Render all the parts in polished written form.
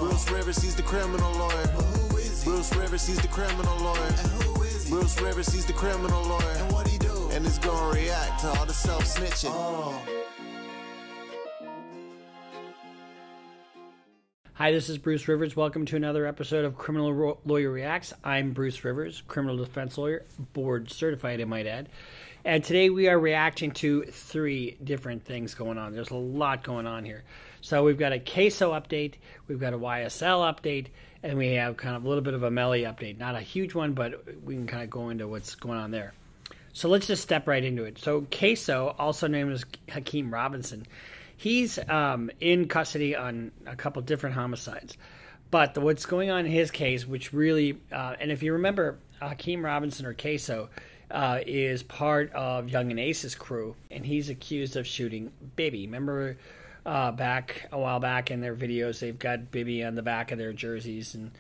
Bruce Rivers, he's the criminal lawyer. But who is he? Bruce Rivers, he's the criminal lawyer. And who is he? Bruce Rivers, he's the criminal lawyer. And what he do? And he's gonna react to all the self-snitching. Hi, this is Bruce Rivers. Welcome to another episode of Criminal Lawyer Reacts. I'm Bruce Rivers, criminal defense lawyer, board certified, I might add. And today we are reacting to three different things going on. There's a lot going on here. So we've got a Ksoo update, we've got a YSL update, and we have kind of a little bit of a Melly update. Not a huge one, but we can kind of go into what's going on there. So let's just step right into it. So Ksoo, also known as Hakeem Robinson, he's in custody on a couple different homicides. But what's going on in his case, which really, and if you remember, Hakeem Robinson, or Ksoo, is part of Young and Ace's crew, and he's accused of shooting Bibby. Remember back a while back in their videos, they've got Bibby on the back of their jerseys and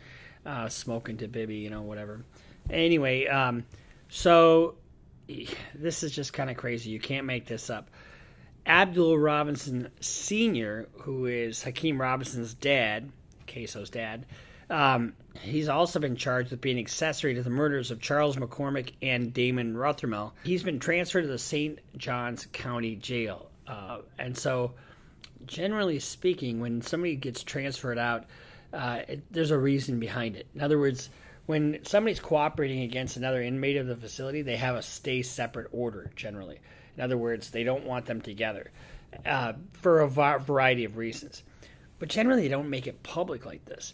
smoking to Bibby, you know, whatever. Anyway, so this is just kind of crazy. You can't make this up. Abdul Robinson Sr., who is Hakeem Robinson's dad, Ksoo's dad, he's also been charged with being accessory to the murders of Charles McCormick and Damon Rothermel. He's been transferred to the St. Johns County Jail. And so, generally speaking, when somebody gets transferred out, there's a reason behind it. In other words, when somebody's cooperating against another inmate of the facility, they have a stay separate order, generally. In other words, they don't want them together for a variety of reasons. But generally, they don't make it public like this.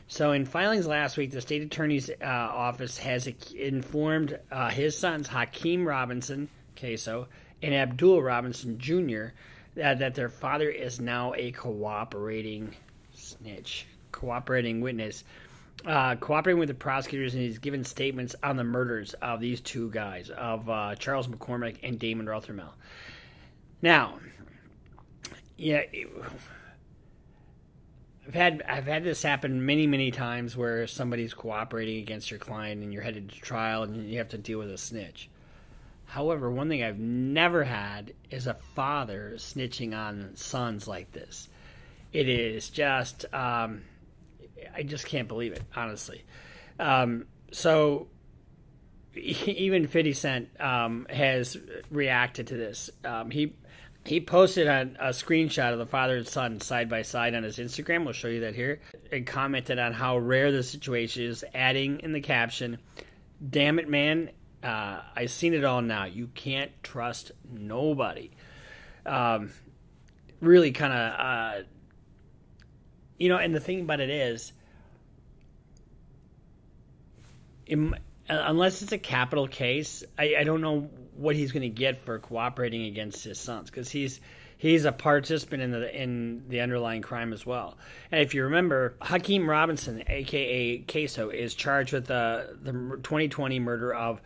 So in filings last week, the state attorney's office has informed his sons, Hakeem Robinson, Ksoo, and Abdul Robinson Jr., that their father is now a cooperating snitch, cooperating witness, cooperating with the prosecutors, and he's given statements on the murders of these two guys, of Charles McCormick and Damon Rothermel. Now, yeah, I've had this happen many times where somebody's cooperating against your client and you're headed to trial and you have to deal with a snitch. However, one thing I've never had is a father snitching on sons like this. It is just, I just can't believe it, honestly. So even 50 Cent has reacted to this. He posted a screenshot of the father and son side by side on his Instagram. We'll show you that here. And commented on how rare the situation is, adding in the caption, "Damn it, man. I've seen it all now. You can't trust nobody." Really kind of, you know, and the thing about it is, unless it's a capital case, I don't know what he's going to get for cooperating against his sons, because he's a participant in the underlying crime as well. And if you remember, Hakeem Robinson, aka Ksoo, is charged with the 2020 murder of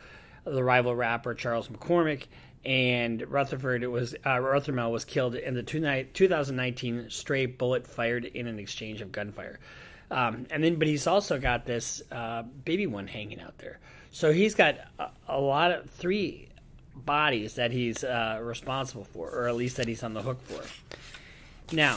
the rival rapper Charles McCormick, and Rothermel was killed in the 2019 stray bullet fired in an exchange of gunfire. But he's also got this baby one hanging out there. So he's got three bodies that he's responsible for, or at least that he's on the hook for. Now,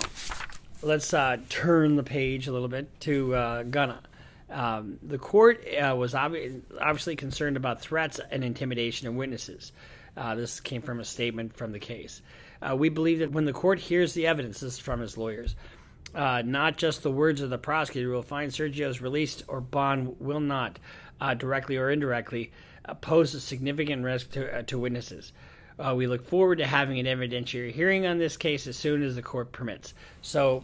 let's turn the page a little bit to Gunna. The court was obviously concerned about threats and intimidation of witnesses. This came from a statement from the case. We believe that when the court hears the evidence, this is from his lawyers, not just the words of the prosecutor, will find Sergio's release or bond will not, directly or indirectly, pose a significant risk to witnesses. We look forward to having an evidentiary hearing on this case as soon as the court permits. So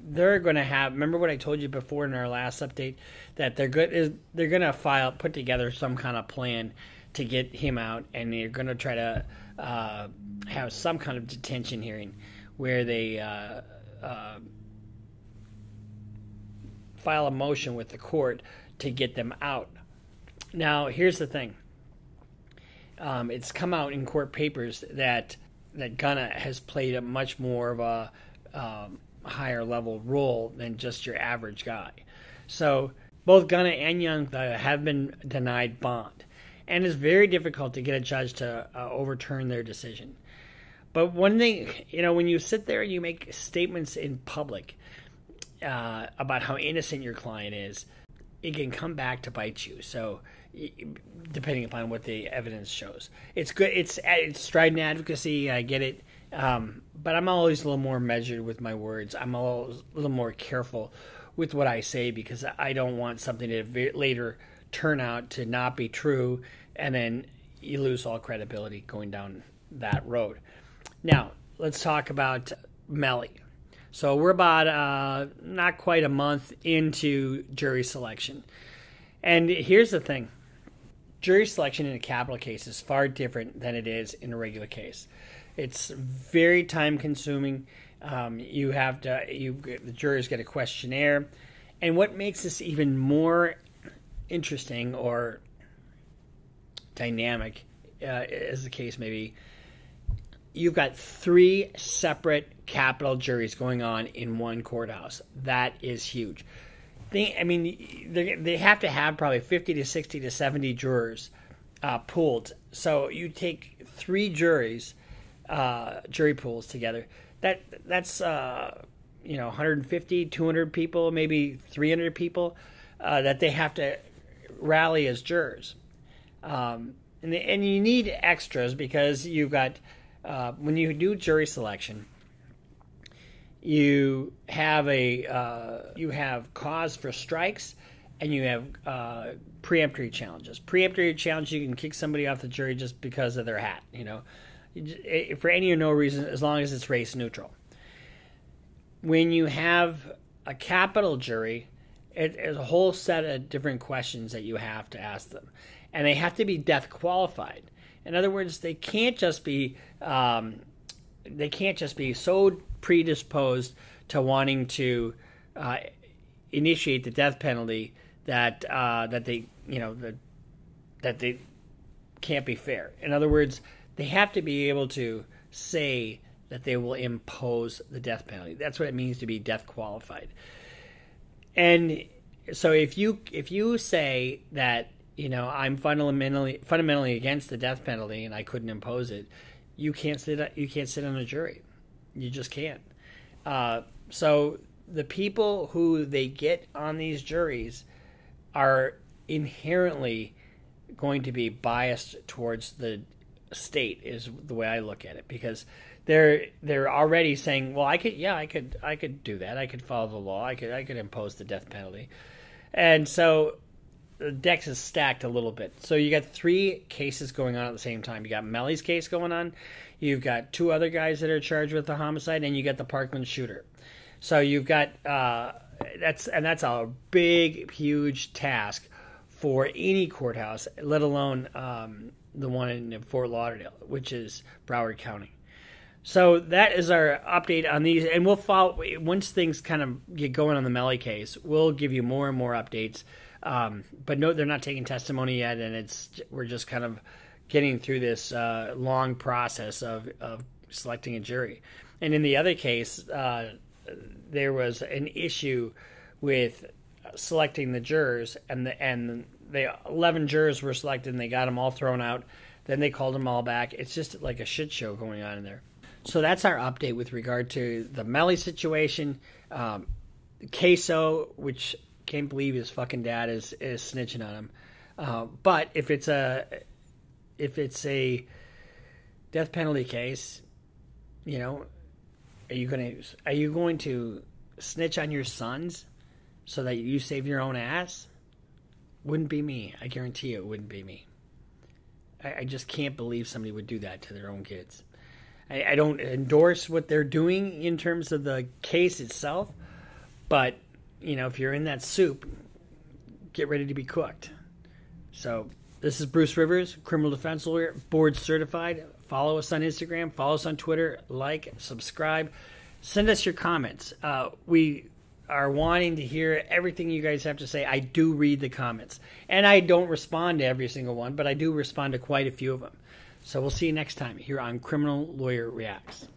they're going to have, remember what I told you before in our last update, that they're going to put together some kind of plan to get him out, and they're going to try to have some kind of detention hearing where they file a motion with the court to get them out. Now, here's the thing. It's come out in court papers that Gunna has played a much more of a higher level role than just your average guy. So both Gunna and Young have been denied bond, and it's very difficult to get a judge to overturn their decision. But one thing, you know, when you sit there and you make statements in public, about how innocent your client is, it can come back to bite you. So, depending upon what the evidence shows, it's good. It's strident advocacy. I get it, but I'm always a little more measured with my words. I'm a little more careful with what I say because I don't want something to later turn out to not be true, and then you lose all credibility going down that road. Now, let's talk about Melly. So we're about not quite a month into jury selection. And here's the thing. Jury selection in a capital case is far different than it is in a regular case. It's very time consuming. The jurors get a questionnaire. And what makes this even more interesting or dynamic, as the case may be, you've got 3 separate capital juries going on in one courthouse. That is huge. They have to have probably 50 to 60 to 70 jurors pooled. So you take 3 jury pools together. That's 150, 200 people, maybe 300 people that they have to rally as jurors. And you need extras because you've got when you do jury selection, you have cause for strikes, and you have preemptory challenges. Preemptory challenge, you can kick somebody off the jury just because of their hat, for any or no reason, as long as it's race neutral. When you have a capital jury, it's a whole set of different questions that you have to ask them, and they have to be death qualified. In other words, they can't just be so predisposed to wanting to initiate the death penalty that they can't be fair. In other words, they have to be able to say that they will impose the death penalty. That's what it means to be death qualified. And so if you say that I'm fundamentally against the death penalty and I couldn't impose it, you can't sit on a jury. You just can't. So the people who they get on these juries are inherently going to be biased towards the state, is the way I look at it, because they're already saying, well, I could do that. I could follow the law. I could impose the death penalty. And so the deck is stacked a little bit. So you got 3 cases going on at the same time. You got Melly's case going on. You've got 2 other guys that are charged with the homicide, and you got the Parkland shooter. So you've got that's a big, huge task for any courthouse, let alone the one in Fort Lauderdale, which is Broward County. So that is our update on these, and we'll follow once things kind of get going on the Melly case. We'll give you more and more updates. But no, they're not taking testimony yet, and we're just kind of getting through this long process of selecting a jury. And in the other case, there was an issue with selecting the jurors, and the 11 jurors were selected, and they got them all thrown out. Then they called them all back. It's just like a shit show going on in there. So that's our update with regard to the Melly situation. Ksoo, which can't believe his fucking dad is snitching on him. But if it's a death penalty case, are you going to snitch on your sons so that you save your own ass? Wouldn't be me. I guarantee you it wouldn't be me. I just can't believe somebody would do that to their own kids. I don't endorse what they're doing in terms of the case itself, but if you're in that soup, get ready to be cooked. So this is Bruce Rivers, criminal defense lawyer, board certified. Follow us on Instagram, follow us on Twitter, like, subscribe, send us your comments. We are wanting to hear everything you guys have to say. I do read the comments, and I don't respond to every single one, but I do respond to quite a few of them. So we'll see you next time here on Criminal Lawyer Reacts.